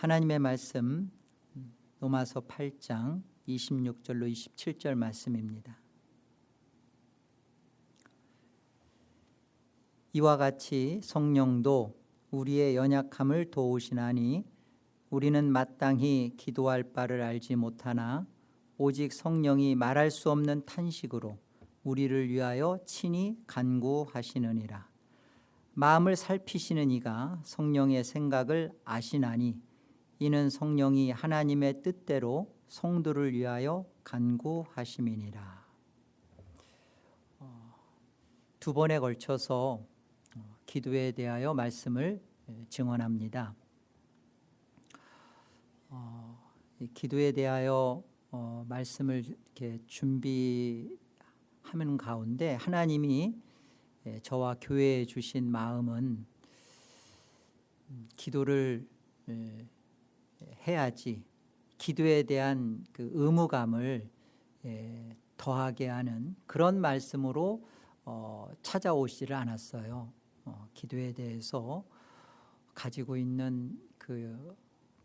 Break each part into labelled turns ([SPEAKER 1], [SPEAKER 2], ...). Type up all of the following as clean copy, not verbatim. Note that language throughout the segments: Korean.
[SPEAKER 1] 하나님의 말씀 로마서 8장 26절로 27절 말씀입니다. 이와 같이 성령도 우리의 연약함을 도우시나니 우리는 마땅히 기도할 바를 알지 못하나 오직 성령이 말할 수 없는 탄식으로 우리를 위하여 친히 간구하시느니라. 마음을 살피시는 이가 성령의 생각을 아시나니 이는 성령이 하나님의 뜻대로 성도를 위하여 간구하심이니라. 두 번에 걸쳐서 기도에 대하여 말씀을 증언합니다. 기도에 대하여 말씀을 이렇게 준비하는 가운데 하나님이 저와 교회에 주신 마음은 기도를 해야지 기도에 대한 그 의무감을 더하게 하는 그런 말씀으로 찾아오지를 않았어요. 기도에 대해서 가지고 있는 그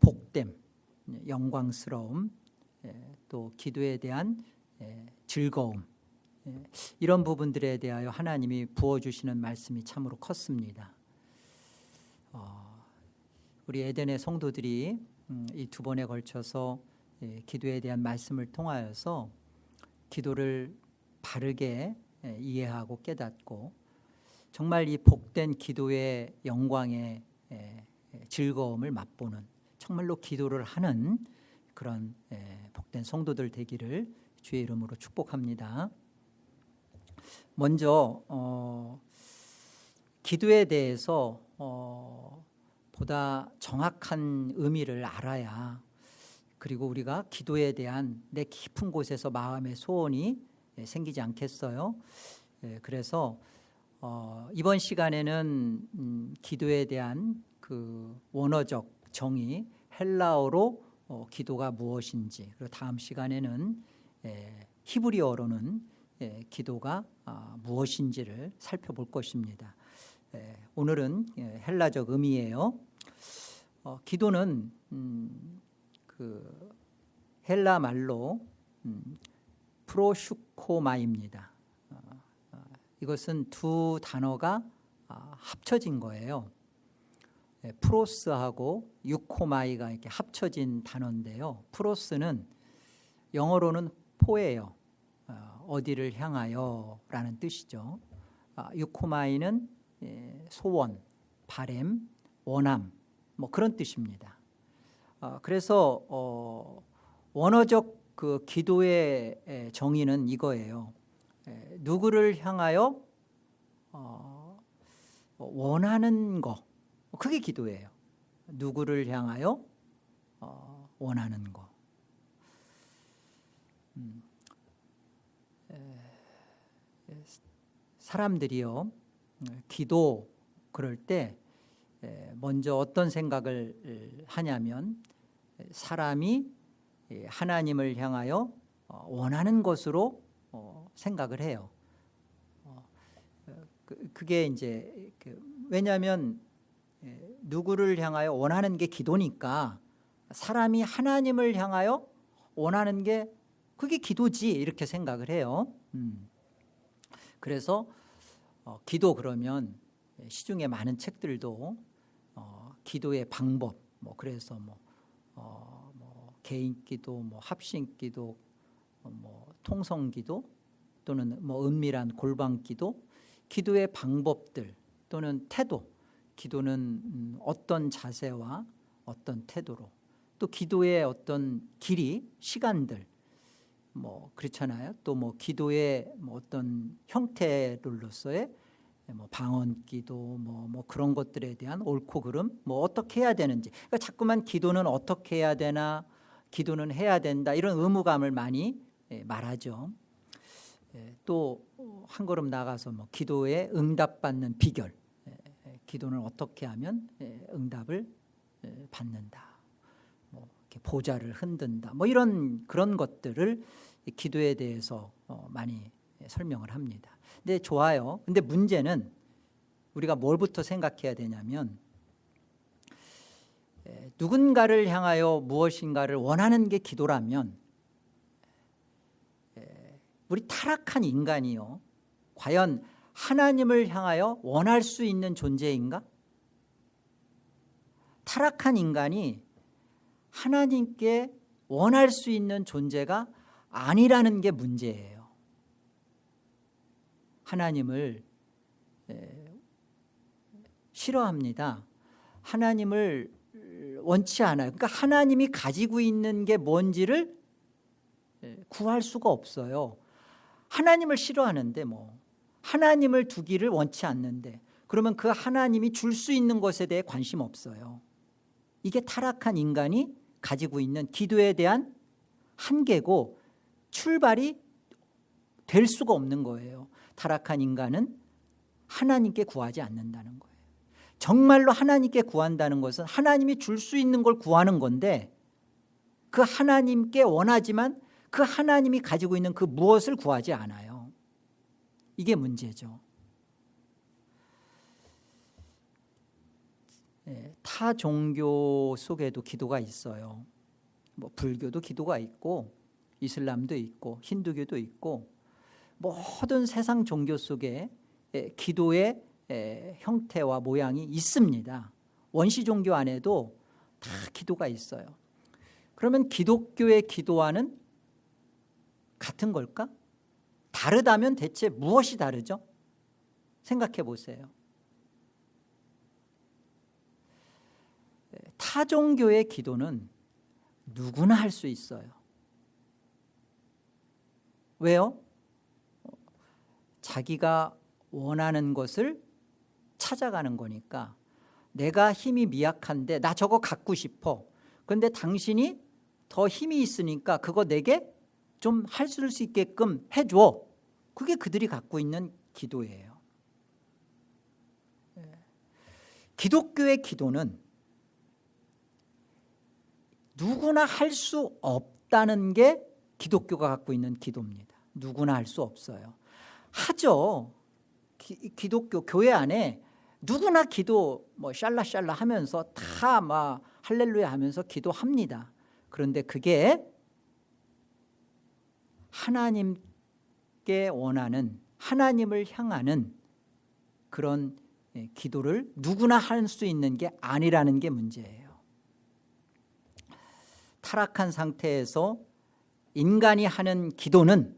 [SPEAKER 1] 복됨, 영광스러움, 또 기도에 대한 즐거움, 이런 부분들에 대하여 하나님이 부어주시는 말씀이 참으로 컸습니다. 우리 에덴의 성도들이 이 두 번에 걸쳐서 기도에 대한 말씀을 통하여서 기도를 바르게 이해하고 깨닫고 정말 이 복된 기도의 영광의 즐거움을 맛보는 정말로 기도를 하는 그런 복된 성도들 되기를 주의 이름으로 축복합니다. 먼저 기도에 대해서 보다 정확한 의미를 알아야 그리고 우리가 기도에 대한 내 깊은 곳에서 마음의 소원이 생기지 않겠어요? 그래서 이번 시간에는 기도에 대한 그 원어적 정의 헬라어로 기도가 무엇인지 그리고 다음 시간에는 히브리어로는 기도가 무엇인지를 살펴볼 것입니다. 오늘은 헬라적 의미예요. 기도는 그 헬라 말로 프로슈코마입니다. 이것은 두 단어가 합쳐진 거예요. 프로스하고 유코마이가 이렇게 합쳐진 단어인데요. 프로스는 영어로는 포예요. 어디를 향하여 라는 뜻이죠. 유코마이는 소원, 바램, 원함 뭐 그런 뜻입니다. 그래서 원어적 그 기도의 정의는 이거예요. 누구를 향하여 원하는 거, 그게 기도예요. 누구를 향하여 원하는 거. 사람들이요 기도 그럴 때 먼저 어떤 생각을 하냐면 사람이 하나님을 향하여 원하는 것으로 생각을 해요. 그게 이제 왜냐하면 누구를 향하여 원하는 게 기도니까 사람이 하나님을 향하여 원하는 게 그게 기도지 이렇게 생각을 해요. 그래서 기도 그러면 시중에 많은 책들도 기도의 방법 뭐 그래서 뭐 개인 기도, 뭐 합심 기도, 뭐 통성 기도 또는 뭐 은밀한 골방 기도, 기도의 방법들 또는 태도, 기도는 어떤 자세와 어떤 태도로 또 기도의 어떤 길이, 시간들 뭐 그렇잖아요. 또 뭐 기도의 뭐 어떤 형태로서의 뭐 방언기도 뭐 그런 것들에 대한 옳고 그름 뭐 어떻게 해야 되는지 그러니까 자꾸만 기도는 어떻게 해야 되나 기도는 해야 된다 이런 의무감을 많이 말하죠. 또 한 걸음 나가서 뭐 기도에 응답받는 비결, 기도는 어떻게 하면 응답을 받는다, 뭐 이렇게 보좌를 흔든다, 뭐 이런 그런 것들을 기도에 대해서 많이 설명을 합니다. 근데 좋아요. 근데 문제는 우리가 뭘부터 생각해야 되냐면 누군가를 향하여 무엇인가를 원하는 게 기도라면 우리 타락한 인간이요, 과연 하나님을 향하여 원할 수 있는 존재인가? 타락한 인간이 하나님께 원할 수 있는 존재가 아니라는 게 문제예요. 하나님을 싫어합니다. 하나님을 원치 않아요. 그러니까 하나님이 가지고 있는 게 뭔지를 구할 수가 없어요. 하나님을 싫어하는데 하나님을 두기를 원치 않는데 그러면 그 하나님이 줄 수 있는 것에 대해 관심 없어요. 이게 타락한 인간이 가지고 있는 기도에 대한 한계고 출발이 될 수가 없는 거예요. 타락한 인간은 하나님께 구하지 않는다는 거예요. 정말로 하나님께 구한다는 것은 하나님이 줄 수 있는 걸 구하는 건데 그 하나님께 원하지만 그 하나님이 가지고 있는 그 무엇을 구하지 않아요. 이게 문제죠. 타 종교 속에도 기도가 있어요. 불교도 기도가 있고 이슬람도 있고 힌두교도 있고 모든 세상 종교 속에 기도의 형태와 모양이 있습니다. 원시 종교 안에도 다 기도가 있어요. 그러면 기독교의 기도와는 같은 걸까? 다르다면 대체 무엇이 다르죠? 생각해 보세요. 타 종교의 기도는 누구나 할 수 있어요. 왜요? 자기가 원하는 것을 찾아가는 거니까. 내가 힘이 미약한데 나 저거 갖고 싶어. 그런데 당신이 더 힘이 있으니까 그거 내게 좀 할 수 있게끔 해줘. 그게 그들이 갖고 있는 기도예요. 기독교의 기도는 누구나 할 수 없다는 게 기독교가 갖고 있는 기도입니다. 누구나 할 수 없어요. 하죠. 기독교 교회 안에 누구나 기도 샬라샬라 하면서 다 막 할렐루야 하면서 기도합니다. 그런데 그게 하나님께 원하는 하나님을 향하는 그런 기도를 누구나 할 수 있는 게 아니라는 게 문제예요. 타락한 상태에서 인간이 하는 기도는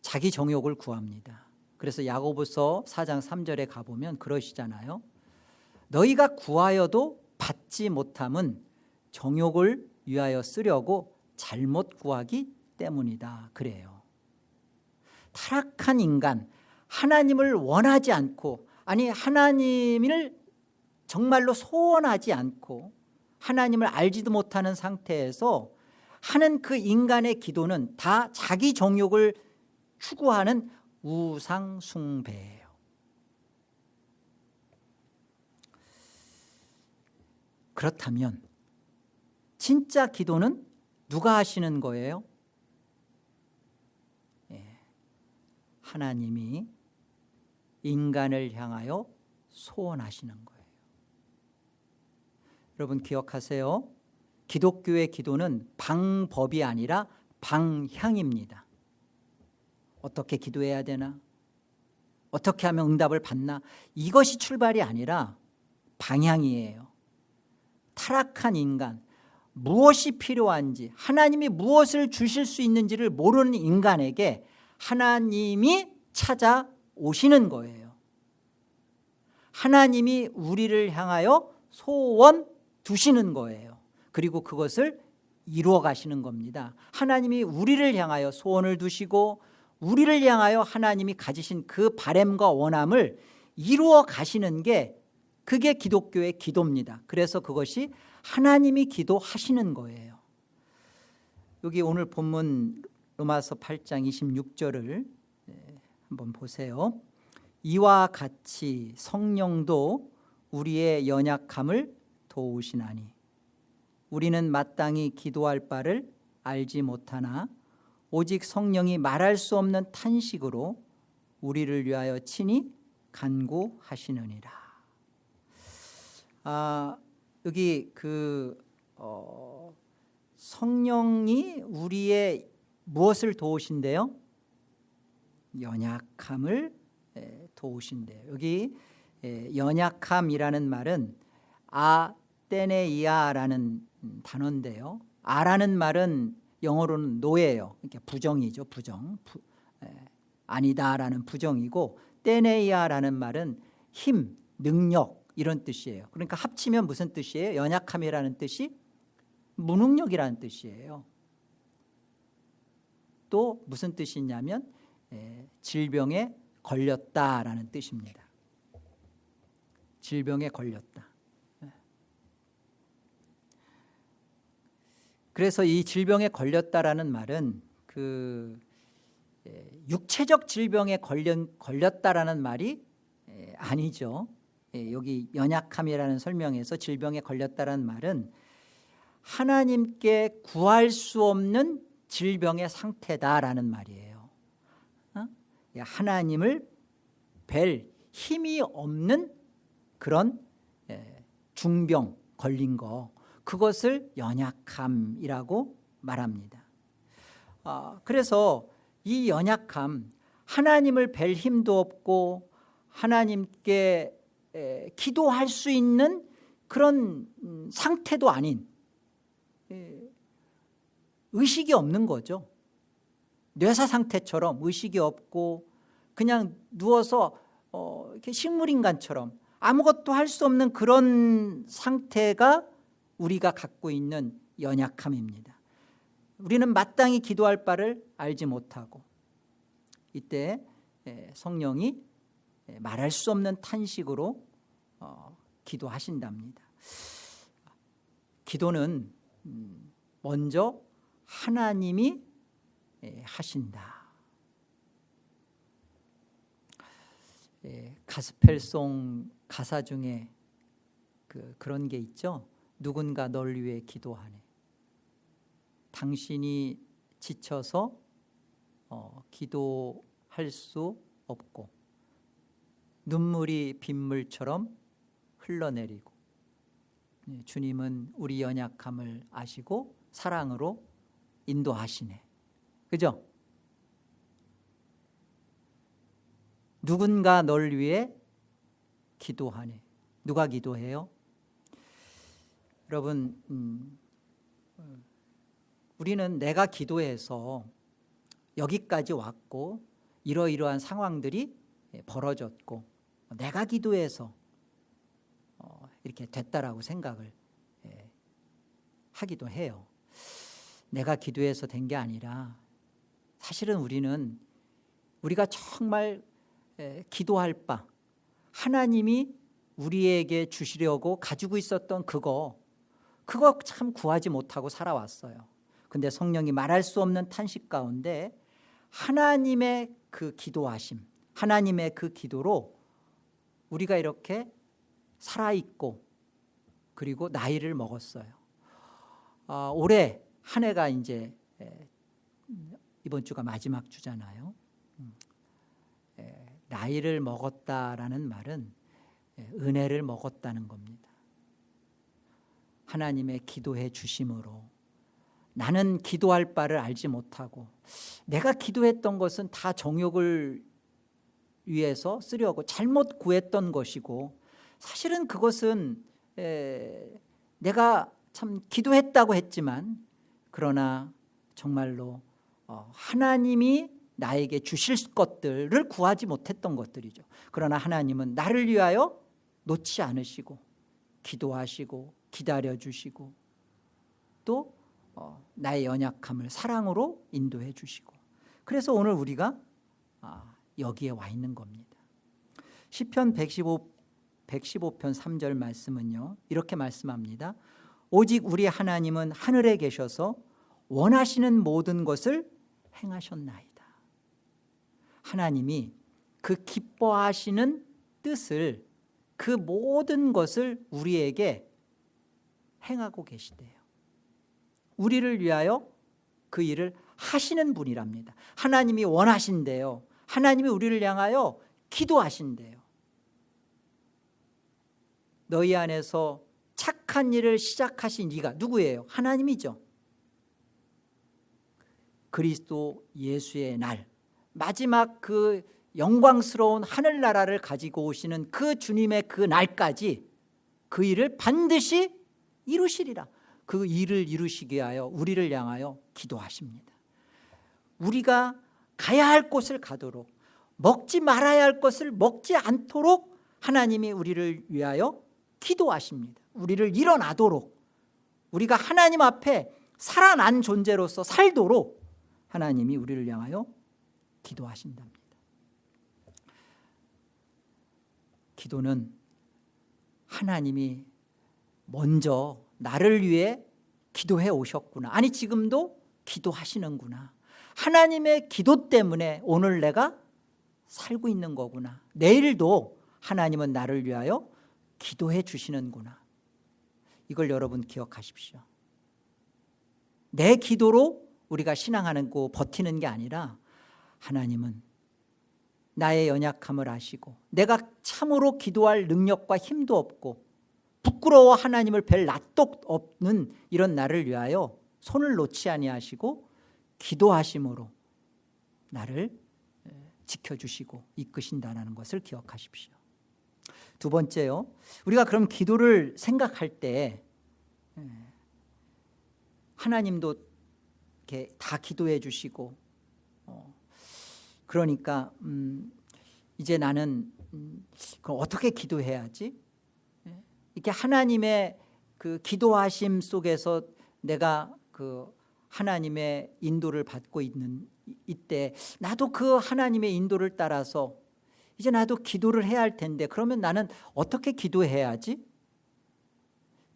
[SPEAKER 1] 자기 정욕을 구합니다. 그래서 야고보서 4장 3절에 가보면 그러시잖아요. 너희가 구하여도 받지 못함은 정욕을 위하여 쓰려고 잘못 구하기 때문이다. 그래요. 타락한 인간, 하나님을 원하지 않고, 아니 하나님을 정말로 소원하지 않고 하나님을 알지도 못하는 상태에서 하는 그 인간의 기도는 다 자기 정욕을 추구하는 우상 숭배예요. 그렇다면 진짜 기도는 누가 하시는 거예요? 하나님이 인간을 향하여 소원하시는 거예요. 여러분 기억하세요. 기독교의 기도는 방법이 아니라 방향입니다. 어떻게 기도해야 되나? 어떻게 하면 응답을 받나? 이것이 출발이 아니라 방향이에요. 타락한 인간, 무엇이 필요한지, 하나님이 무엇을 주실 수 있는지를 모르는 인간에게 하나님이 찾아오시는 거예요. 하나님이 우리를 향하여 소원 두시는 거예요. 그리고 그것을 이루어 가시는 겁니다. 하나님이 우리를 향하여 소원을 두시고 우리를 향하여 하나님이 가지신 그 바람과 원함을 이루어 가시는 게 그게 기독교의 기도입니다. 그래서 그것이 하나님이 기도하시는 거예요. 여기 오늘 본문 로마서 8장 26절을 한번 보세요. 이와 같이 성령도 우리의 연약함을 도우시나니 우리는 마땅히 기도할 바를 알지 못하나 오직 성령이 말할 수 없는 탄식으로 우리를 위하여 친히 간구하시느니라. 여기 성령이 우리의 무엇을 도우신대요? 연약함을 도우신대요. 여기 연약함이라는 말은 아테네이아라는 단어인데요. 아라는 말은 영어로는 노예요. 그러니까 부정이죠. 부정. 아니다라는 부정이고, 테네이아라는 말은 힘, 능력 이런 뜻이에요. 그러니까 합치면 무슨 뜻이에요? 연약함이라는 뜻이 무능력이라는 뜻이에요. 또 무슨 뜻이냐면 질병에 걸렸다라는 뜻입니다. 질병에 걸렸다. 그래서 이 질병에 걸렸다라는 말은 육체적 질병에 걸렸다라는 말이 아니죠. 여기 연약함이라는 설명에서 질병에 걸렸다라는 말은 하나님께 구할 수 없는 질병의 상태다라는 말이에요. 하나님을 뵐 힘이 없는 그런 중병 걸린 거, 그것을 연약함이라고 말합니다. 그래서 이 연약함, 하나님을 뵐 힘도 없고 하나님께 기도할 수 있는 그런 상태도 아닌, 의식이 없는 거죠. 뇌사 상태처럼 의식이 없고 그냥 누워서 이렇게 식물인간처럼 아무것도 할 수 없는 그런 상태가 우리가 갖고 있는 연약함입니다. 우리는 마땅히 기도할 바를 알지 못하고, 이때 성령이 말할 수 없는 탄식으로 기도하신답니다. 기도는 먼저 하나님이 하신다. 가스펠송 가사 중에 그런 게 있죠. 누군가 널 위해 기도하네. 당신이 지쳐서 기도할 수 없고 눈물이 빗물처럼 흘러내리고, 주님은 우리 연약함을 아시고 사랑으로 인도하시네. 그죠? 누군가 널 위해 기도하네. 누가 기도해요? 여러분, 우리는 내가 기도해서 여기까지 왔고 이러이러한 상황들이 벌어졌고 내가 기도해서 이렇게 됐다라고 생각을 하기도 해요. 내가 기도해서 된 게 아니라 사실은 우리가 정말 기도할 바, 하나님이 우리에게 주시려고 가지고 있었던 그거 참 구하지 못하고 살아왔어요. 근데 성령이 말할 수 없는 탄식 가운데 하나님의 그 기도하심, 하나님의 그 기도로 우리가 이렇게 살아있고 그리고 나이를 먹었어요. 올해 한 해가 이제 이번 주가 마지막 주잖아요. 나이를 먹었다라는 말은 은혜를 먹었다는 겁니다. 하나님의 기도해 주심으로 나는 기도할 바를 알지 못하고 내가 기도했던 것은 다 정욕을 위해서 쓰려고 잘못 구했던 것이고, 사실은 그것은 내가 참 기도했다고 했지만 그러나 정말로 하나님이 나에게 주실 것들을 구하지 못했던 것들이죠. 그러나 하나님은 나를 위하여 놓지 않으시고 기도하시고 기다려주시고 또 나의 연약함을 사랑으로 인도해 주시고, 그래서 오늘 우리가 여기에 와 있는 겁니다. 시편 115편 3절 말씀은요, 이렇게 말씀합니다. 오직 우리 하나님은 하늘에 계셔서 원하시는 모든 것을 행하셨나이다. 하나님이 그 기뻐하시는 뜻을, 그 모든 것을 우리에게 행하고 계시대요. 우리를 위하여 그 일을 하시는 분이랍니다. 하나님이 원하신대요. 하나님이 우리를 향하여 기도하신대요. 너희 안에서 착한 착한 일을 시작하신 이가 누구예요? 하나님이죠. 그리스도 예수의 날, 마지막 그 영광스러운 하늘나라를 가지고 오시는 그 주님의 그 날까지 그 일을 반드시 이루시리라. 그 일을 이루시기 위하여 우리를 향하여 기도하십니다. 우리가 가야 할 곳을 가도록, 먹지 말아야 할 것을 먹지 않도록 하나님이 우리를 위하여 기도하십니다. 우리를 일어나도록, 우리가 하나님 앞에 살아난 존재로서 살도록 하나님이 우리를 향하여 기도하신답니다. 기도는 하나님이 먼저 나를 위해 기도해 오셨구나. 아니, 지금도 기도하시는구나. 하나님의 기도 때문에 오늘 내가 살고 있는 거구나. 내일도 하나님은 나를 위하여 기도해 주시는구나. 이걸 여러분 기억하십시오. 내 기도로 우리가 신앙하는 거 버티는 게 아니라 하나님은 나의 연약함을 아시고 내가 참으로 기도할 능력과 힘도 없고 부끄러워 하나님을 뵐 낯도 없는 이런 나를 위하여 손을 놓지 아니하시고 기도하심으로 나를 지켜주시고 이끄신다는 것을 기억하십시오. 두 번째요, 우리가 그럼 기도를 생각할 때 하나님도 이렇게 다 기도해 주시고 그러니까 이제 나는 어떻게 기도해야지? 이렇게 하나님의 그 기도하심 속에서 내가 그 하나님의 인도를 받고 있는 이때 나도 그 하나님의 인도를 따라서 이제 나도 기도를 해야 할 텐데 그러면 나는 어떻게 기도해야지?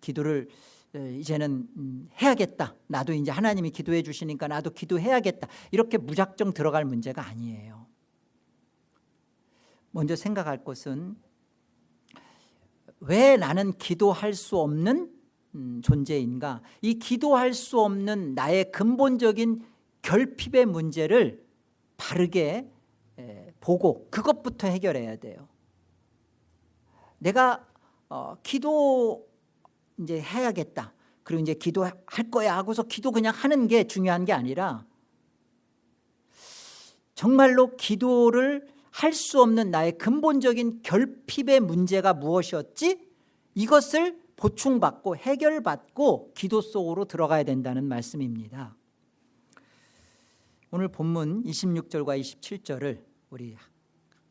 [SPEAKER 1] 기도를 이제는 해야겠다. 나도 이제 하나님이 기도해 주시니까 나도 기도해야겠다. 이렇게 무작정 들어갈 문제가 아니에요. 먼저 생각할 것은 왜 나는 기도할 수 없는 존재인가? 이 기도할 수 없는 나의 근본적인 결핍의 문제를 바르게 보고 그것부터 해결해야 돼요. 내가 기도 이제 해야겠다. 그리고 이제 기도할 거야 하고서 기도 그냥 하는 게 중요한 게 아니라 정말로 기도를 할 수 없는 나의 근본적인 결핍의 문제가 무엇이었지? 이것을 보충받고 해결받고 기도 속으로 들어가야 된다는 말씀입니다. 오늘 본문 26절과 27절을 우리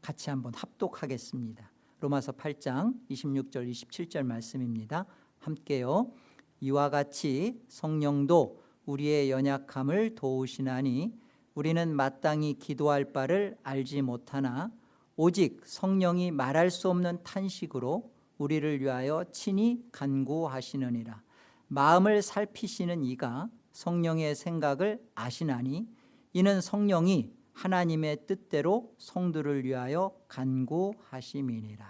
[SPEAKER 1] 같이 한번 합독하겠습니다. 로마서 8장 26절 27절 말씀입니다. 함께요. 이와 같이 성령도 우리의 연약함을 도우시나니 우리는 마땅히 기도할 바를 알지 못하나 오직 성령이 말할 수 없는 탄식으로 우리를 위하여 친히 간구하시느니라. 마음을 살피시는 이가 성령의 생각을 아시나니 이는 성령이 하나님의 뜻대로 성도를 위하여 간구하심이니라.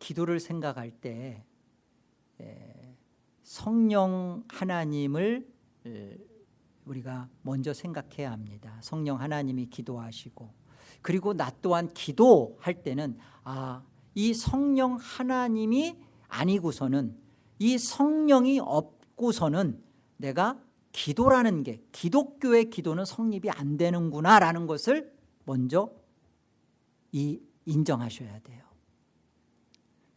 [SPEAKER 1] 기도를 생각할 때 성령 하나님을 우리가 먼저 생각해야 합니다. 성령 하나님이 기도하시고 그리고 나 또한 기도할 때는 이 성령 하나님이 아니고서는 이 성령이 없고서는 내가 기도라는 게 기독교의 기도는 성립이 안 되는구나라는 것을 먼저 인정하셔야 돼요.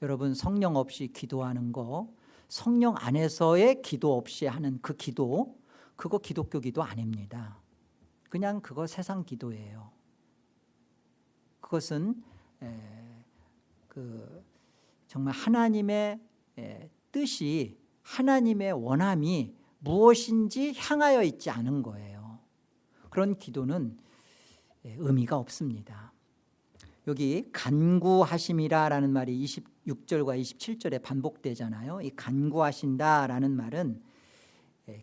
[SPEAKER 1] 여러분 성령 없이 기도하는 거 성령 안에서의 기도 없이 하는 그 기도 그거 기독교 기도 아닙니다. 그냥 그거 세상 기도예요. 그것은 정말 하나님의 뜻이 하나님의 원함이 무엇인지 향하여 있지 않은 거예요. 그런 기도는 의미가 없습니다. 여기 간구하심이라라는 말이 26절과 27절에 반복되잖아요. 이 간구하신다라는 말은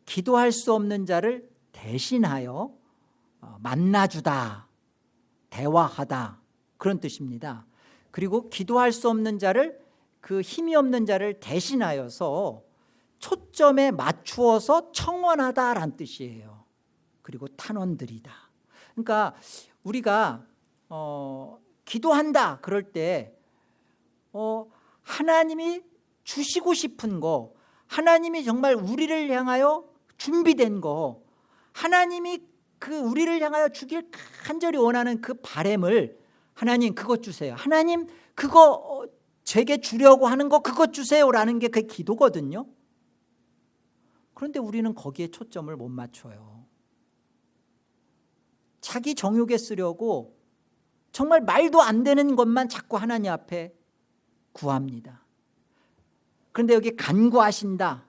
[SPEAKER 1] 기도할 수 없는 자를 대신하여 만나주다, 대화하다 그런 뜻입니다. 그리고 기도할 수 없는 자를 그 힘이 없는 자를 대신하여서 초점에 맞추어서 청원하다라는 뜻이에요. 그리고 탄원드리다. 그러니까 우리가 기도한다 그럴 때 하나님이 주시고 싶은 거, 하나님이 정말 우리를 향하여 준비된 거, 하나님이 그 우리를 향하여 주길 간절히 원하는 그 바램을 하나님 그것 주세요, 하나님 그거 제게 주려고 하는 거 그것 주세요라는 게 그게 기도거든요. 그런데 우리는 거기에 초점을 못 맞춰요. 자기 정욕에 쓰려고 정말 말도 안 되는 것만 자꾸 하나님 앞에 구합니다. 그런데 여기 간구하신다.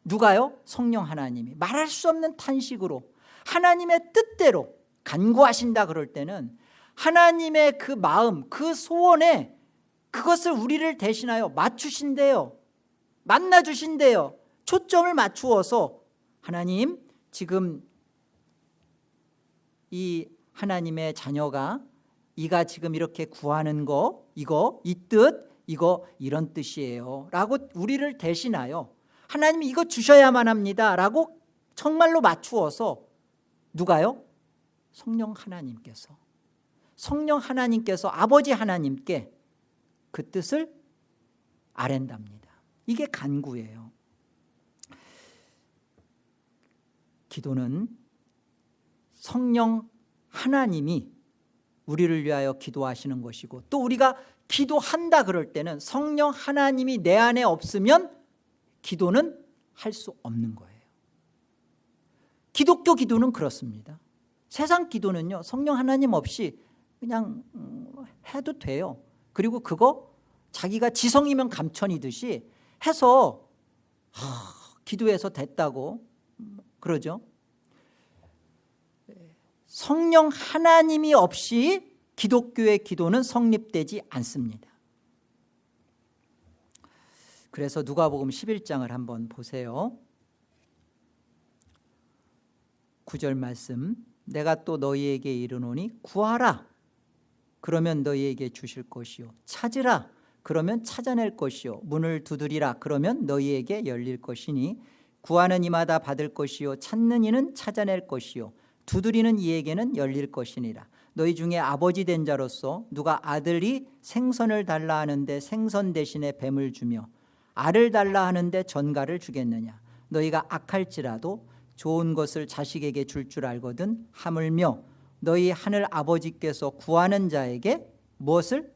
[SPEAKER 1] 누가요? 성령 하나님이 말할 수 없는 탄식으로 하나님의 뜻대로 간구하신다 그럴 때는 하나님의 그 마음, 그 소원에 그것을 우리를 대신하여 맞추신대요. 만나주신대요. 초점을 맞추어서 하나님 지금 이 하나님의 자녀가 이가 지금 이렇게 구하는 거 이거 이 뜻 이거 이런 뜻이에요 라고 우리를 대신하여 하나님이 이거 주셔야만 합니다 라고 정말로 맞추어서 누가요? 성령 하나님께서 아버지 하나님께 그 뜻을 아랜답니다. 이게 간구예요. 기도는 성령 하나님이 우리를 위하여 기도하시는 것이고 또 우리가 기도한다 그럴 때는 성령 하나님이 내 안에 없으면 기도는 할 수 없는 거예요. 기독교 기도는 그렇습니다. 세상 기도는요 성령 하나님 없이 그냥 해도 돼요. 그리고 그거 자기가 지성이면 감천이듯이 해서 기도해서 됐다고 그러죠. 성령 하나님이 없이 기독교의 기도는 성립되지 않습니다. 그래서 누가복음 11장을 한번 보세요. 9절 말씀, 내가 또 너희에게 이르노니 구하라 그러면 너희에게 주실 것이요, 찾으라 그러면 찾아낼 것이요, 문을 두드리라 그러면 너희에게 열릴 것이니 구하는 이마다 받을 것이요, 찾는 이는 찾아낼 것이요, 두드리는 이에게는 열릴 것이니라. 너희 중에 아버지 된 자로서 누가 아들이 생선을 달라 하는데 생선 대신에 뱀을 주며 알을 달라 하는데 전갈을 주겠느냐. 너희가 악할지라도 좋은 것을 자식에게 줄 줄 알거든 하물며 너희 하늘 아버지께서 구하는 자에게 무엇을?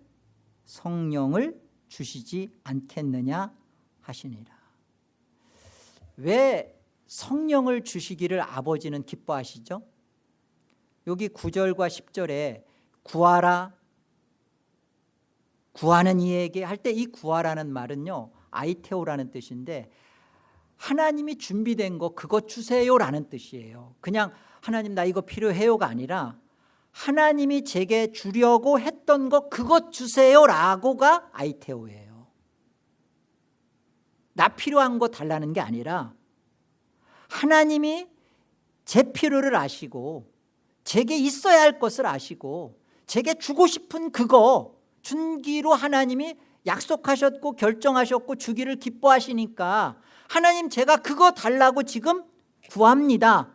[SPEAKER 1] 성령을 주시지 않겠느냐 하시니라. 왜 성령을 주시기를 아버지는 기뻐하시죠? 여기 9절과 10절에 구하라, 구하는 이에게 할 때 이 구하라는 말은요 아이테오라는 뜻인데 하나님이 준비된 거 그것 주세요라는 뜻이에요. 그냥 하나님 나 이거 필요해요가 아니라 하나님이 제게 주려고 했던 거 그것 주세요라고가 아이테오예요. 나 필요한 거 달라는 게 아니라 하나님이 제 필요를 아시고 제게 있어야 할 것을 아시고 제게 주고 싶은 그거 준기로 하나님이 약속하셨고 결정하셨고 주기를 기뻐하시니까 하나님 제가 그거 달라고 지금 구합니다.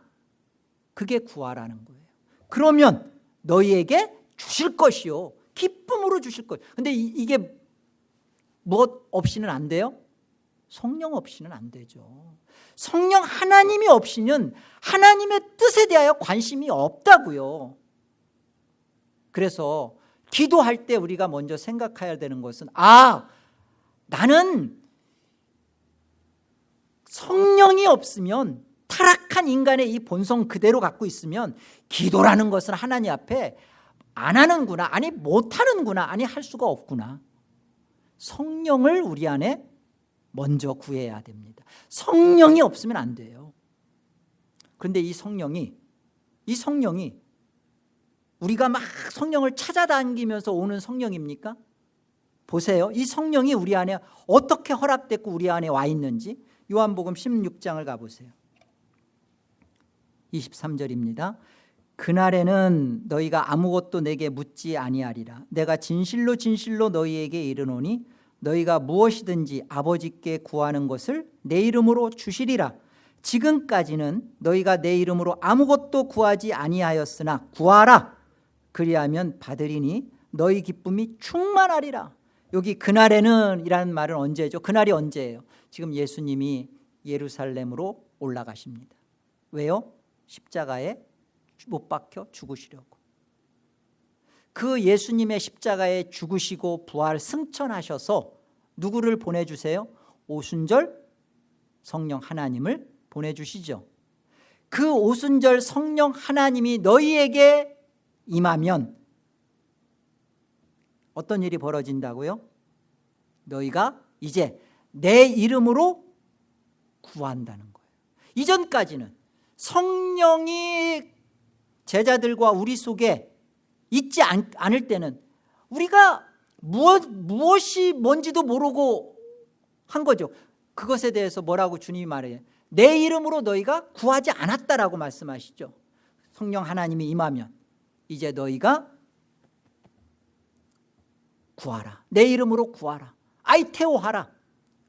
[SPEAKER 1] 그게 구하라는 거예요. 그러면 너희에게 주실 것이요, 기쁨으로 주실 것. 근데 이게 무엇 없이는 안 돼요? 성령 없이는 안 되죠. 성령 하나님이 없이는 하나님의 뜻에 대하여 관심이 없다고요. 그래서 기도할 때 우리가 먼저 생각해야 되는 것은 나는 성령이 없으면 타락한 인간의 이 본성 그대로 갖고 있으면 기도라는 것은 하나님 앞에 안 하는구나, 아니 못하는구나, 아니 할 수가 없구나. 성령을 우리 안에 먼저 구해야 됩니다. 성령이 없으면 안 돼요. 그런데 이 성령이 우리가 막 성령을 찾아다니면서 오는 성령입니까? 보세요. 이 성령이 우리 안에 어떻게 허락됐고 우리 안에 와 있는지 요한복음 16장을 가보세요. 23절입니다. 그날에는 너희가 아무것도 내게 묻지 아니하리라. 내가 진실로 진실로 너희에게 이르노니 너희가 무엇이든지 아버지께 구하는 것을 내 이름으로 주시리라. 지금까지는 너희가 내 이름으로 아무것도 구하지 아니하였으나 구하라. 그리하면 받으리니 너희 기쁨이 충만하리라. 여기 그날에는 이라는 말은 언제죠? 그날이 언제예요? 지금 예수님이 예루살렘으로 올라가십니다. 왜요? 십자가에 못 박혀 죽으시려고. 그 예수님의 십자가에 죽으시고 부활 승천하셔서 누구를 보내주세요? 오순절 성령 하나님을 보내주시죠. 그 오순절 성령 하나님이 너희에게 임하면 어떤 일이 벌어진다고요? 너희가 이제 내 이름으로 구한다는 거예요. 이전까지는 성령이 제자들과 우리 속에 있지 않을 때는 우리가 무엇이 뭔지도 모르고 한 거죠. 그것에 대해서 뭐라고 주님이 말해요? 내 이름으로 너희가 구하지 않았다라고 말씀하시죠. 성령 하나님이 임하면 이제 너희가 구하라. 내 이름으로 구하라. 아이테오하라.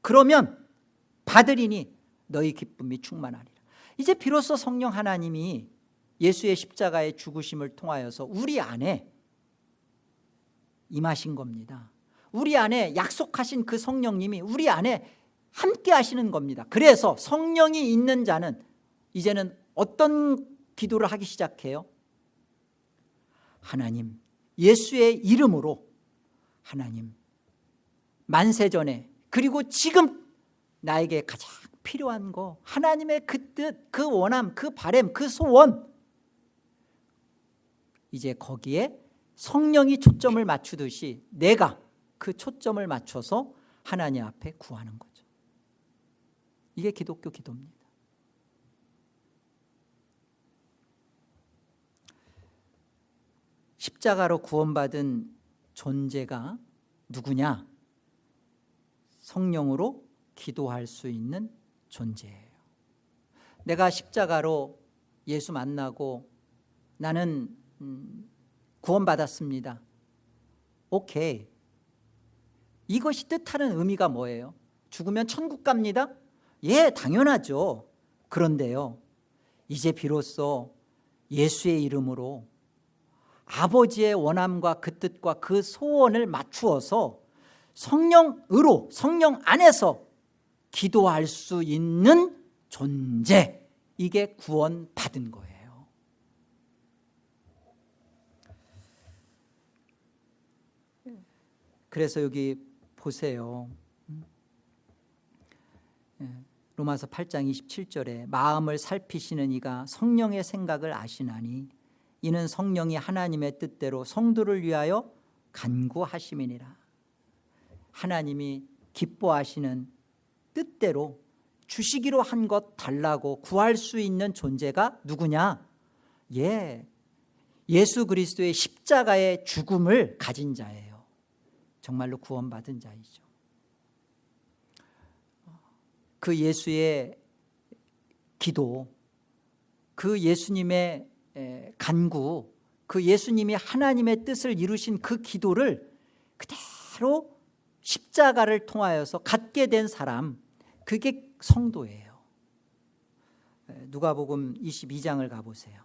[SPEAKER 1] 그러면 받으리니 너희 기쁨이 충만하리라. 이제 비로소 성령 하나님이 예수의 십자가의 죽으심을 통하여서 우리 안에 임하신 겁니다. 우리 안에 약속하신 그 성령님이 우리 안에 함께 하시는 겁니다. 그래서 성령이 있는 자는 이제는 어떤 기도를 하기 시작해요? 하나님, 예수의 이름으로 하나님, 만세전에 그리고 지금 나에게 가장 필요한 거, 하나님의 그 뜻, 그 원함, 그 바람, 그 소원, 이제 거기에 성령이 초점을 맞추듯이 내가 그 초점을 맞춰서 하나님 앞에 구하는 거죠. 이게 기독교 기도입니다. 십자가로 구원받은 존재가 누구냐? 성령으로 기도할 수 있는 존재예요. 내가 십자가로 예수 만나고 나는 구원받았습니다. 오케이. 이것이 뜻하는 의미가 뭐예요? 죽으면 천국 갑니다? 예, 당연하죠. 그런데요, 이제 비로소 예수의 이름으로 아버지의 원함과 그 뜻과 그 소원을 맞추어서 성령으로, 성령 안에서 기도할 수 있는 존재, 이게 구원받은 거예요. 그래서 여기 보세요. 로마서 8장 27절에 마음을 살피시는 이가 성령의 생각을 아시나니 이는 성령이 하나님의 뜻대로 성도를 위하여 간구하심이니라. 하나님이 기뻐하시는 뜻대로 주시기로 한 것 달라고 구할 수 있는 존재가 누구냐? 예수 그리스도의 십자가의 죽음을 가진 자예요. 정말로 구원받은 자이죠. 그 예수의 기도, 그 예수님의 간구, 그 예수님이 하나님의 뜻을 이루신 그 기도를 그대로 십자가를 통하여서 갖게 된 사람, 그게 성도예요. 누가복음 22장을 가보세요.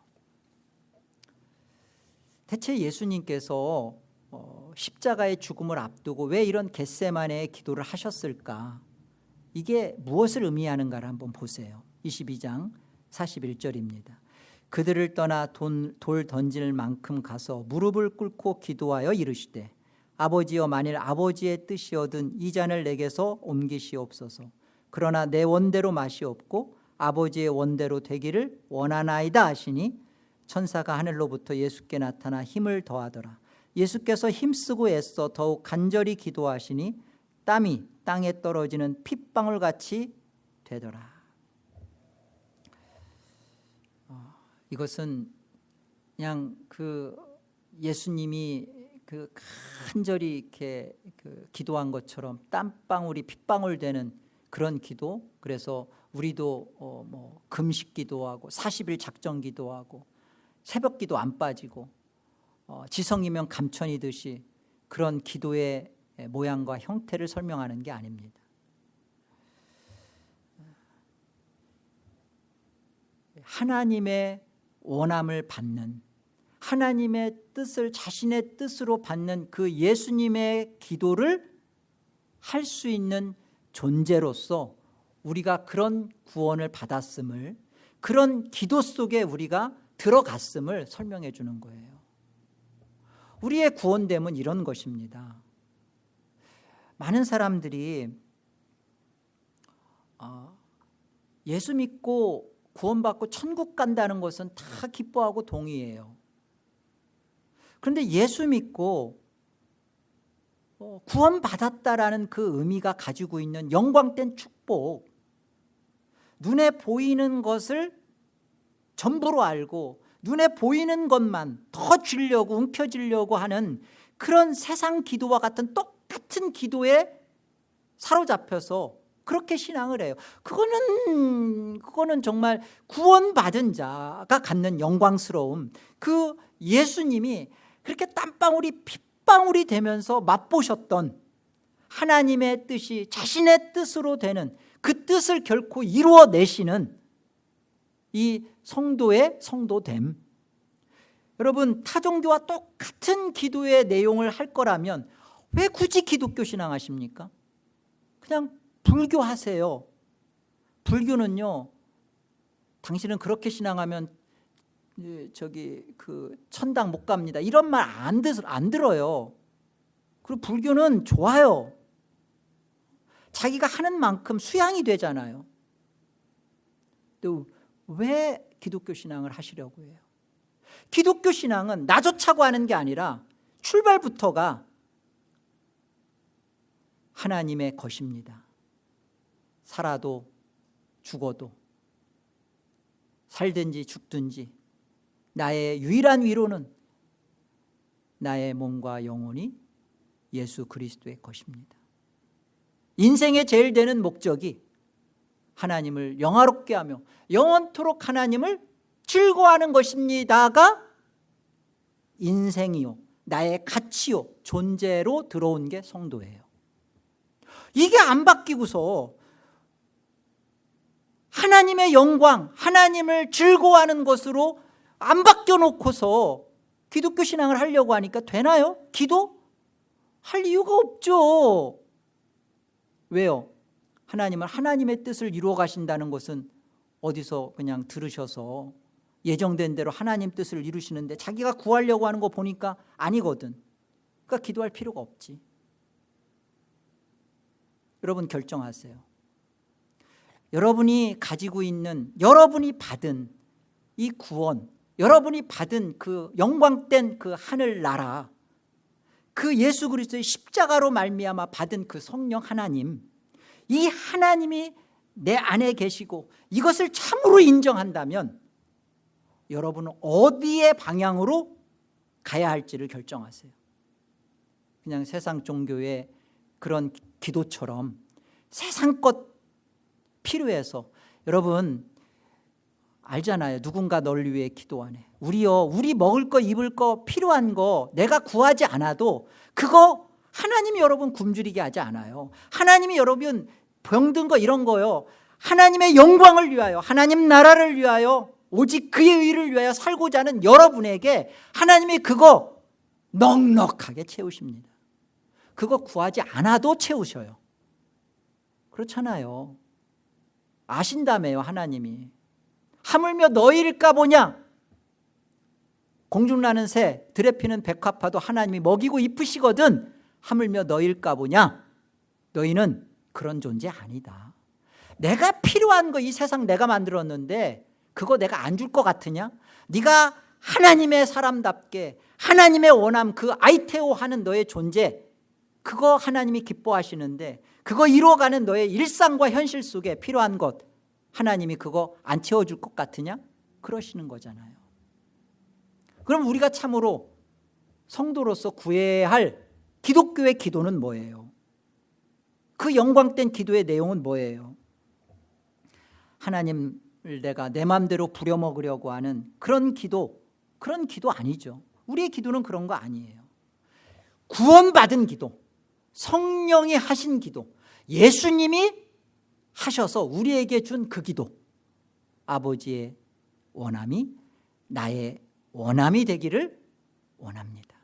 [SPEAKER 1] 대체 예수님께서 십자가의 죽음을 앞두고 왜 이런 겟세마네의 기도를 하셨을까? 이게 무엇을 의미하는가를 한번 보세요. 22장 41절입니다. 그들을 떠나 돌 던질 만큼 가서 무릎을 꿇고 기도하여 이르시되 아버지여, 만일 아버지의 뜻이거든 이 잔을 내게서 옮기시옵소서. 그러나 내 원대로 마시옵고 아버지의 원대로 되기를 원하나이다 하시니 천사가 하늘로부터 예수께 나타나 힘을 더하더라. 예수께서 힘쓰고 애써 더욱 간절히 기도하시니 땀이 땅에 떨어지는 핏방울같이 되더라. 이것은 그냥 그 예수님이 그 간절히 이렇게 기도한 것처럼 땀방울이 핏방울 되는 그런 기도. 그래서 우리도 금식 기도하고 40일 작정 기도하고 새벽 기도 안 빠지고 지성이면 감천이듯이 그런 기도의 모양과 형태를 설명하는 게 아닙니다. 하나님의 원함을 받는, 하나님의 뜻을 자신의 뜻으로 받는 그 예수님의 기도를 할 수 있는 존재로서 우리가 그런 구원을 받았음을, 그런 기도 속에 우리가 들어갔음을 설명해 주는 거예요. 우리의 구원됨은 이런 것입니다. 많은 사람들이 예수 믿고 구원받고 천국 간다는 것은 다 기뻐하고 동의해요. 그런데 예수 믿고 구원받았다라는 그 의미가 가지고 있는 영광된 축복, 눈에 보이는 것을 전부로 알고 눈에 보이는 것만 더 주려고 움켜쥐려고 하는 그런 세상 기도와 같은 똑같은 기도에 사로잡혀서 그렇게 신앙을 해요. 그거는 정말 구원받은 자가 갖는 영광스러움, 그 예수님이 그렇게 땀방울이 핏방울이 되면서 맛보셨던 하나님의 뜻이 자신의 뜻으로 되는 그 뜻을 결코 이루어내시는 이 성도의 성도됨. 여러분, 타종교와 똑같은 기도의 내용을 할 거라면 왜 굳이 기독교 신앙하십니까? 그냥 불교 하세요. 불교는요, 당신은 그렇게 신앙하면 천당 못 갑니다, 이런 말 안 들어요. 그리고 불교는 좋아요. 자기가 하는 만큼 수양이 되잖아요. 또 왜 기독교 신앙을 하시려고 해요? 기독교 신앙은 나조차고 하는 게 아니라 출발부터가 하나님의 것입니다. 살아도 죽어도, 살든지 죽든지 나의 유일한 위로는 나의 몸과 영혼이 예수 그리스도의 것입니다. 인생의 제일 되는 목적이 하나님을 영화롭게 하며 영원토록 하나님을 즐거워하는 것입니다가 인생이요, 나의 가치요, 존재로 들어온 게 성도예요. 이게 안 바뀌고서 하나님의 영광, 하나님을 즐거워하는 것으로 안 바뀌어놓고서 기독교 신앙을 하려고 하니까 되나요? 기도? 할 이유가 없죠. 왜요? 하나님의 뜻을 이루어 가신다는 것은 어디서 그냥 들으셔서 예정된 대로 하나님 뜻을 이루시는데 자기가 구하려고 하는 거 보니까 아니거든. 그러니까 기도할 필요가 없지. 여러분 결정하세요. 여러분이 가지고 있는, 여러분이 받은 이 구원, 여러분이 받은 그 영광된 그 하늘나라, 그 예수 그리스도의 십자가로 말미암아 받은 그 성령 하나님, 이 하나님이 내 안에 계시고 이것을 참으로 인정한다면 여러분은 어디의 방향으로 가야 할지를 결정하세요. 그냥 세상 종교의 그런 기도처럼 세상 것 필요해서, 여러분 알잖아요. 누군가 널 위해 기도하네. 우리 먹을 거 입을 거 필요한 거 내가 구하지 않아도 그거 하나님이 여러분 굶주리게 하지 않아요. 하나님이 여러분 병든 거 이런 거요, 하나님의 영광을 위하여, 하나님 나라를 위하여, 오직 그의 의를 위하여 살고자 하는 여러분에게 하나님이 그거 넉넉하게 채우십니다. 그거 구하지 않아도 채우셔요. 그렇잖아요. 아신다며요. 하나님이. 하물며 너희일까 보냐. 공중나는 새, 들에 피는 백합화도 하나님이 먹이고 입히시거든 하물며 너희일까 보냐. 너희는 그런 존재 아니다. 내가 필요한 거 이 세상 내가 만들었는데 그거 내가 안 줄 것 같으냐? 네가 하나님의 사람답게 하나님의 원함, 그 아이테오 하는 너의 존재, 그거 하나님이 기뻐하시는데 그거 이루어가는 너의 일상과 현실 속에 필요한 것 하나님이 그거 안 채워줄 것 같으냐? 그러시는 거잖아요. 그럼 우리가 참으로 성도로서 구해야 할 기독교의 기도는 뭐예요? 그 영광된 기도의 내용은 뭐예요? 하나님을 내가 내 마음대로 부려먹으려고 하는 그런 기도 아니죠. 우리의 기도는 그런 거 아니에요. 구원받은 기도, 성령이 하신 기도, 예수님이 하셔서 우리에게 준 그 기도, 아버지의 원함이 나의 원함이 되기를 원합니다.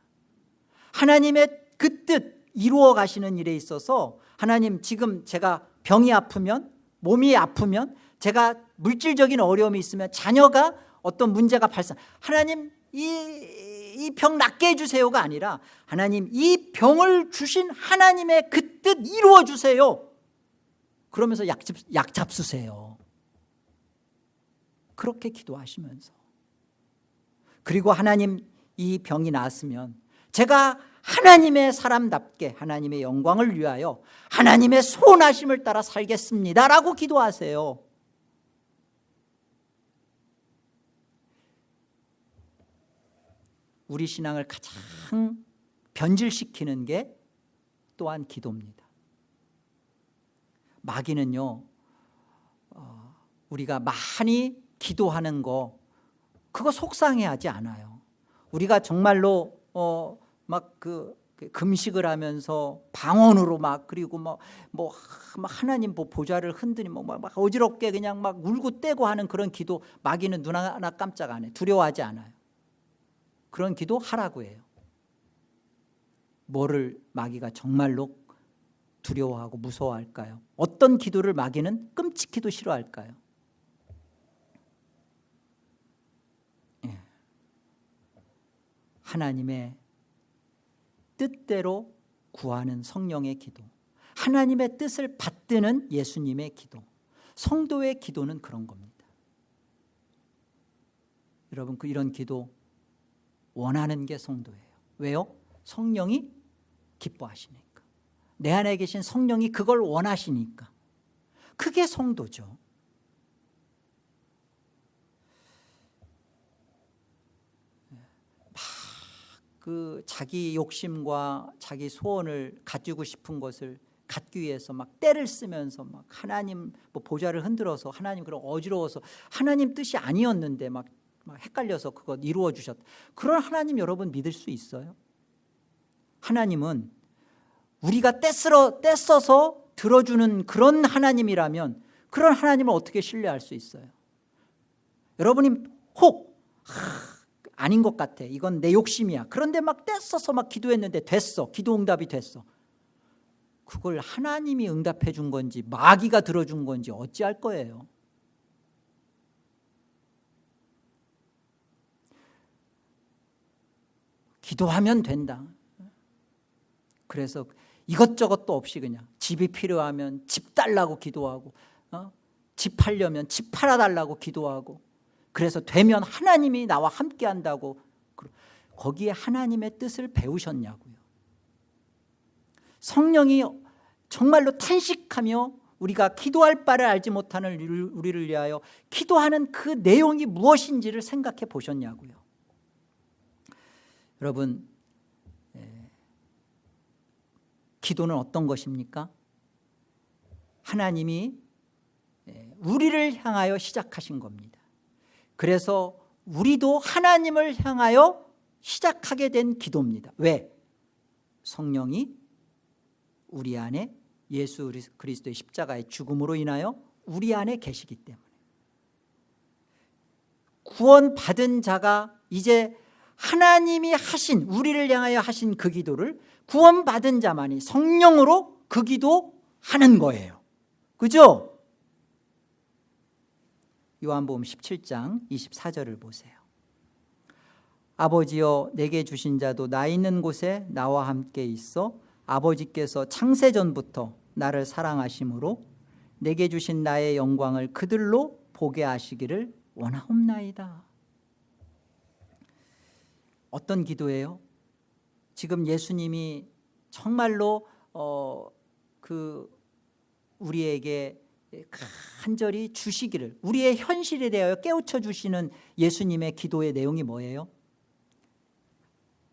[SPEAKER 1] 하나님의 그 뜻 이루어 가시는 일에 있어서 하나님, 지금 제가 병이 아프면, 몸이 아프면, 제가 물질적인 어려움이 있으면, 자녀가 어떤 문제가 발생, 하나님 이 병 낫게 해주세요가 아니라, 하나님 이 병을 주신 하나님의 그 뜻 이루어 주세요. 그러면서 약 잡수세요. 그렇게 기도하시면서, 그리고 하나님 이 병이 나았으면 제가 하나님의 사람답게 하나님의 영광을 위하여 하나님의 선하심을 따라 살겠습니다 라고 기도하세요. 우리 신앙을 가장 변질시키는 게 또한 기도입니다. 마귀는요, 우리가 많이 기도하는 거, 그거 속상해하지 않아요. 우리가 정말로 막 금식을 하면서 방언으로 막, 그리고 막 하나님 보좌를 흔드니 막 어지럽게 그냥 막 울고 떼고 하는 그런 기도, 마귀는 눈 하나 깜짝 안 해. 두려워하지 않아요. 그런 기도 하라고 해요. 뭐를 마귀가 정말로 두려워하고 무서워할까요? 어떤 기도를 마귀는 끔찍히도 싫어할까요? 하나님의 뜻대로 구하는 성령의 기도, 하나님의 뜻을 받드는 예수님의 기도, 성도의 기도는 그런 겁니다. 여러분, 이런 기도 원하는 게 성도예요. 왜요? 성령이 기뻐하시니까, 내 안에 계신 성령이 그걸 원하시니까. 그게 성도죠. 자기 욕심과 자기 소원을 가지고 싶은 것을 갖기 위해서 막 떼를 쓰면서 막 하나님 보좌를 흔들어서, 하나님 그럼 어지러워서 하나님 뜻이 아니었는데 막 헷갈려서 그거 이루어 주셨다. 그런 하나님 여러분 믿을 수 있어요? 하나님은 우리가 떼써서 들어주는 그런 하나님이라면, 그런 하나님을 어떻게 신뢰할 수 있어요? 여러분이 혹 아닌 것 같아, 이건 내 욕심이야, 그런데 막 떼써서 막 기도했는데 됐어, 기도 응답이 됐어. 그걸 하나님이 응답해 준 건지 마귀가 들어준 건지 어찌할 거예요? 기도하면 된다. 그래서 이것저것도 없이 그냥 집이 필요하면 집 달라고 기도하고, 집 팔려면 집 팔아달라고 기도하고, 그래서 되면 하나님이 나와 함께 한다고. 거기에 하나님의 뜻을 배우셨냐고요. 성령이 정말로 탄식하며 우리가 기도할 바를 알지 못하는 우리를 위하여 기도하는 그 내용이 무엇인지를 생각해 보셨냐고요. 여러분, 기도는 어떤 것입니까? 하나님이 우리를 향하여 시작하신 겁니다. 그래서 우리도 하나님을 향하여 시작하게 된 기도입니다. 왜? 성령이 우리 안에, 예수 그리스도의 십자가의 죽음으로 인하여 우리 안에 계시기 때문에. 구원받은 자가 이제 하나님이 하신, 우리를 향하여 하신 그 기도를 구원받은 자만이 성령으로 그 기도하는 거예요. 그죠? 요한복음 17장 24절을 보세요. 아버지여, 내게 주신 자도 나 있는 곳에 나와 함께 있어 아버지께서 창세전부터 나를 사랑하심으로 내게 주신 나의 영광을 그들로 보게 하시기를 원하옵나이다. 어떤 기도예요? 지금 예수님이 정말로 우리에게 간절히 주시기를, 우리의 현실에 대하여 깨우쳐 주시는 예수님의 기도의 내용이 뭐예요?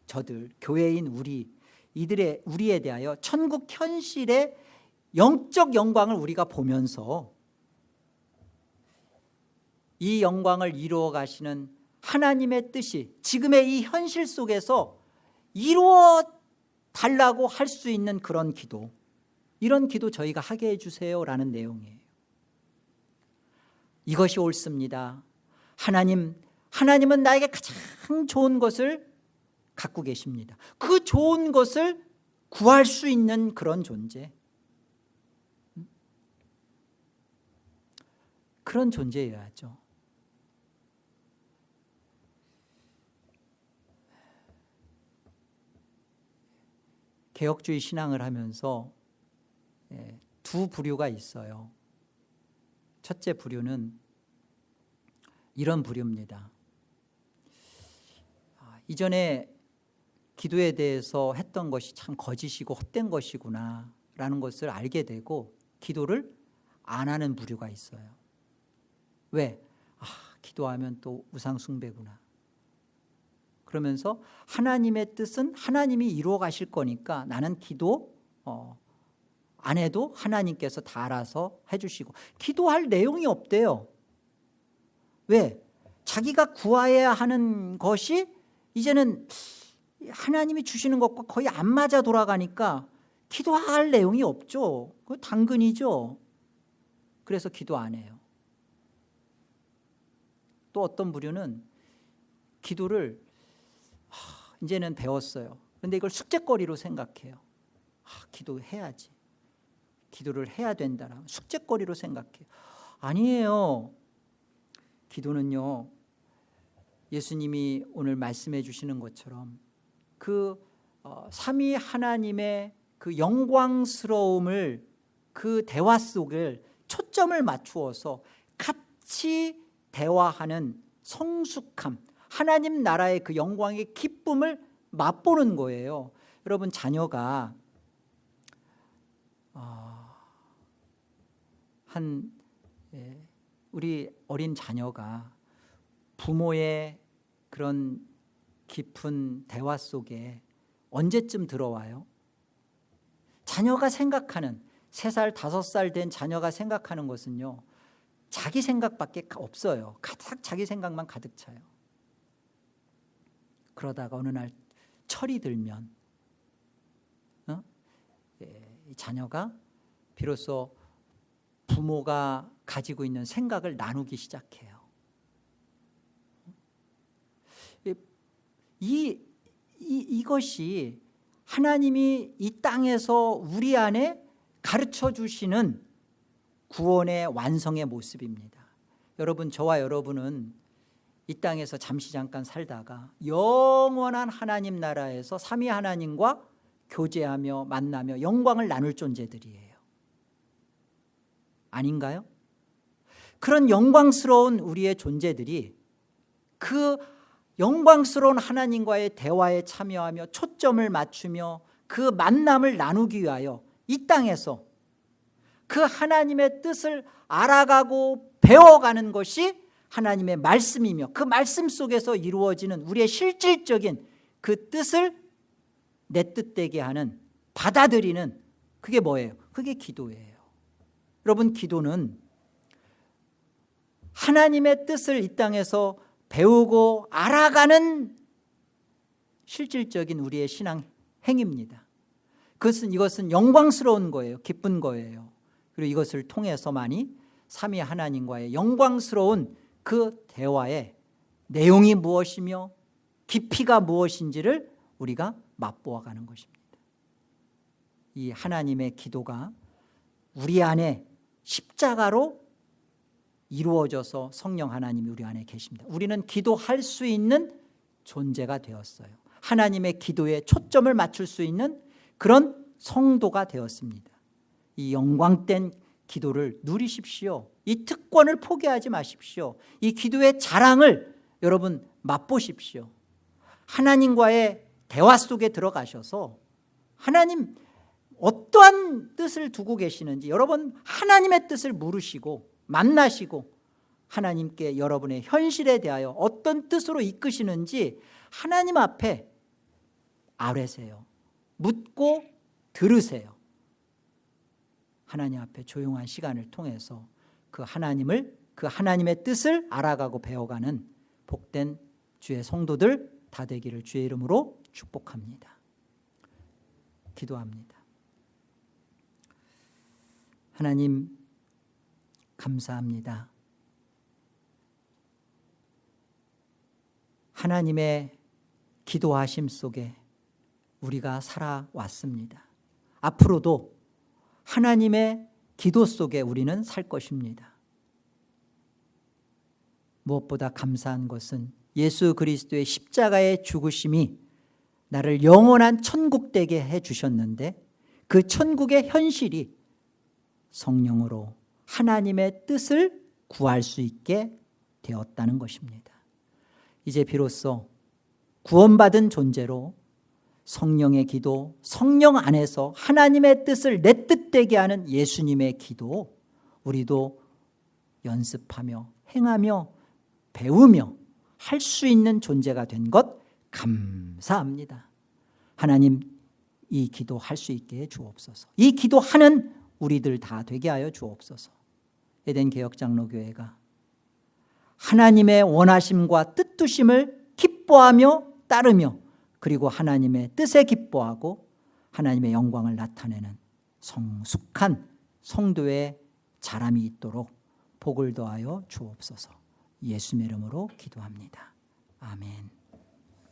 [SPEAKER 1] 저들, 교회인 우리에 대하여 천국 현실의 영적 영광을 우리가 보면서 이 영광을 이루어 가시는 하나님의 뜻이 지금의 이 현실 속에서 이루어 달라고 할 수 있는 그런 기도, 이런 기도 저희가 하게 해주세요라는 내용이에요. 이것이 옳습니다. 하나님 하나님은 나에게 가장 좋은 것을 갖고 계십니다. 그 좋은 것을 구할 수 있는 그런 존재, 그런 존재여야죠. 개혁주의 신앙을 하면서 두 부류가 있어요. 첫째 부류는 이런 부류입니다. 이전에 기도에 대해서 했던 것이 참 거짓이고 헛된 것이구나 라는 것을 알게 되고 기도를 안 하는 부류가 있어요. 왜? 기도하면 또 우상 숭배구나. 그러면서 하나님의 뜻은 하나님이 이루어 가실 거니까 나는 기도 안 해도 하나님께서 다 알아서 해주시고, 기도할 내용이 없대요. 왜? 자기가 구해야 하는 것이 이제는 하나님이 주시는 것과 거의 안 맞아 돌아가니까 기도할 내용이 없죠. 그거 당근이죠. 그래서 기도 안 해요. 또 어떤 부류는 기도를 이제는 배웠어요. 그런데 이걸 숙제거리로 생각해요. 기도해야지. 기도를 해야 된다라 숙제거리로 생각해요. 아니에요. 기도는요, 예수님이 오늘 말씀해 주시는 것처럼 그 삼위 하나님의 그 영광스러움을, 그 대화 속을 초점을 맞추어서 같이 대화하는 성숙함, 하나님 나라의 그 영광의 기쁨을 맛보는 거예요. 여러분, 자녀가 우리 어린 자녀가 부모의 그런 깊은 대화 속에 언제쯤 들어와요? 자녀가 생각하는, 3살, 5살 된 자녀가 생각하는 것은요, 자기 생각밖에 없어요. 가득 자기 생각만 가득 차요. 그러다가 어느 날 철이 들면 이 자녀가 비로소 부모가 가지고 있는 생각을 나누기 시작해요. 이것이 하나님이 이 땅에서 우리 안에 가르쳐 주시는 구원의 완성의 모습입니다. 여러분, 저와 여러분은 이 땅에서 잠시 잠깐 살다가 영원한 하나님 나라에서 삼위 하나님과 교제하며 만나며 영광을 나눌 존재들이에요. 아닌가요? 그런 영광스러운 우리의 존재들이 그 영광스러운 하나님과의 대화에 참여하며 초점을 맞추며 그 만남을 나누기 위하여 이 땅에서 그 하나님의 뜻을 알아가고 배워가는 것이 하나님의 말씀이며, 그 말씀 속에서 이루어지는 우리의 실질적인 그 뜻을 내 뜻되게 하는, 받아들이는, 그게 뭐예요? 그게 기도예요. 여러분, 기도는 하나님의 뜻을 이 땅에서 배우고 알아가는 실질적인 우리의 신앙 행위입니다. 이것은 영광스러운 거예요. 기쁜 거예요. 그리고 이것을 통해서만이 삼위 하나님과의 영광스러운 그 대화의 내용이 무엇이며 깊이가 무엇인지를 우리가 맛보아가는 것입니다. 이 하나님의 기도가 우리 안에 십자가로 이루어져서 성령 하나님이 우리 안에 계십니다. 우리는 기도할 수 있는 존재가 되었어요. 하나님의 기도에 초점을 맞출 수 있는 그런 성도가 되었습니다. 이 영광된 기도를 누리십시오. 이 특권을 포기하지 마십시오. 이 기도의 자랑을 여러분 맛보십시오. 하나님과의 대화 속에 들어가셔서 하나님 어떠한 뜻을 두고 계시는지 여러분 하나님의 뜻을 물으시고 만나시고 하나님께 여러분의 현실에 대하여 어떤 뜻으로 이끄시는지 하나님 앞에 아뢰세요. 묻고 들으세요. 하나님 앞에 조용한 시간을 통해서 그 하나님의 뜻을 알아가고 배워가는 복된 주의 성도들 다 되기를 주의 이름으로 축복합니다. 기도합니다. 하나님, 감사합니다. 하나님의 기도하심 속에 우리가 살아왔습니다. 앞으로도 하나님의 기도 속에 우리는 살 것입니다. 무엇보다 감사한 것은 예수 그리스도의 십자가의 죽으심이 나를 영원한 천국 되게 해주셨는데 그 천국의 현실이 성령으로 하나님의 뜻을 구할 수 있게 되었다는 것입니다. 이제 비로소 구원받은 존재로 성령의 기도, 성령 안에서 하나님의 뜻을 내 뜻되게 하는 예수님의 기도, 우리도 연습하며 행하며 배우며 할 수 있는 존재가 된 것 감사합니다. 하나님, 이 기도 할 수 있게 해 주옵소서. 이 기도하는 우리들 다 되게 하여 주옵소서. 에덴 개혁장로교회가 하나님의 원하심과 뜻두심을 기뻐하며 따르며 그리고 하나님의 뜻에 기뻐하고 하나님의 영광을 나타내는 성숙한 성도의 자람이 있도록 복을 더하여 주옵소서. 예수님의 이름으로 기도합니다. 아멘.